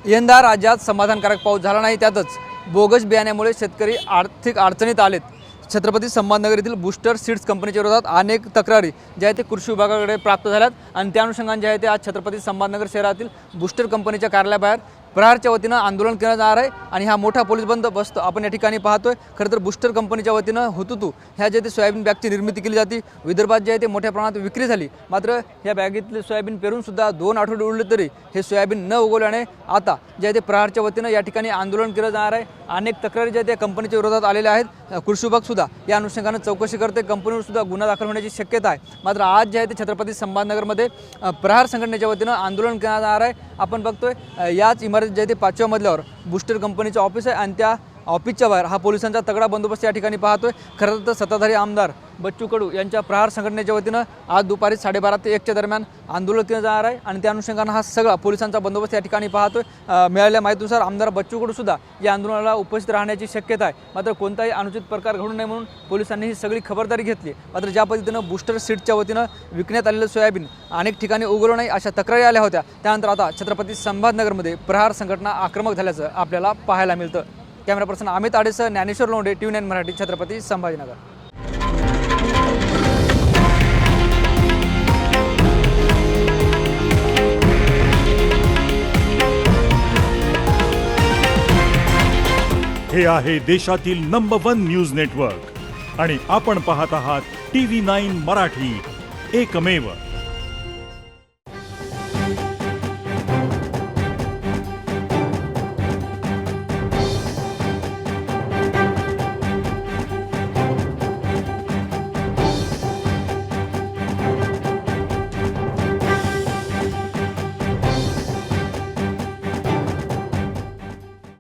यंदा राज्यात समाधानकारक पाऊस झाला नाही, त्यातच बोगस बियाण्यामुळे शेतकरी आर्थिक अडचणीत आलेत। छत्रपती संभाजीनगर येथील बूस्टर सीड्स कंपनीच्या विरोधात अनेक तक्रारी ज्या ते कृषी विभागाकडे प्राप्त झाल्यात आणि त्या अनुषंगाने जे आहे ते आज छत्रपती संभाजीनगर शहरातील बूस्टर कंपनीच्या कार्यालयाबाहेर प्रहारच्या वतीनं आंदोलन केलं जाणार आहे आणि हा मोठा पोलीस बंदोबस्त आपण या ठिकाणी पाहतोय। खरं तर बूस्टर कंपनीच्या वतीनं हुतुतू ह्या जे ते सोयाबीन बॅगची निर्मिती केली जाते, विदर्भात जे आहे ते मोठ्या प्रमाणात विक्री झाली, मात्र ह्या बॅगेतले सोयाबीन पेरून सुद्धा 2 आठवडे उरले तरी हे सोयाबीन न उगवल्याने आता जे आहे ते प्रहारच्या वतीनं या ठिकाणी आंदोलन केलं जाणार आहे। अनेक तक्रारी ज्या त्या कंपनीच्या विरोधात आलेल्या आहेत। कृषी विभाग सुद्धा या अनुषंगाने चौकशी करते, कंपनीवर सुद्धा गुन्हा दाखल होण्याची शक्यता आहे। मात्र आज जे आहे ते छत्रपती संभाजीनगरमध्ये प्रहार संघटनेच्या वतीनं आंदोलन करण्यात येणार आहे। आपण बघतोय याच इमारतीत जे आहे ते 5व्या मजल्यावर बूस्टर कंपनीचं ऑफिस आहे आणि त्या ऑफिसच्या बाहेर हा पोलिसांचा तगडा बंदोबस्त या ठिकाणी पाहतोय। खरं तर सत्ताधारी आमदार बच्चू कडू यांच्या प्रहार संघटनेच्या वतीनं आज दुपारी 12:30 ते 1च्या दरम्यान आंदोलन केलं जाणार आहे आणि त्या अनुषंगाने हा सगळा पोलिसांचा बंदोबस्त या ठिकाणी पाहतोय। मिळालेल्या माहितीनुसार आमदार बच्चू कडू सुद्धा या आंदोलनाला उपस्थित राहण्याची शक्यता आहे, मात्र कोणताही अनुचित प्रकार घडू नये म्हणून पोलिसांनी ही सगळी खबरदारी घेतली। मात्र ज्या पद्धतीनं बूस्टर सीडच्या वतीनं विकण्यात आलेलं सोयाबीन अनेक ठिकाणी उगवलं नाही अशा तक्रारी आल्या होत्या, त्यानंतर आता छत्रपती संभाजीनगरमध्ये प्रहार संघटना आक्रमक झाल्याचं आपल्याला पाहायला मिळतं। कॅमेरा पर्सन अमित आडेसह ज्ञानेश्वर लोंढे, TV9 मराठी, छत्रपती संभाजीनगर। हे आहे देशातील नंबर 1 न्यूज नेटवर्क आणि आपण पाहत आहात TV9 मराठी, एकमेव।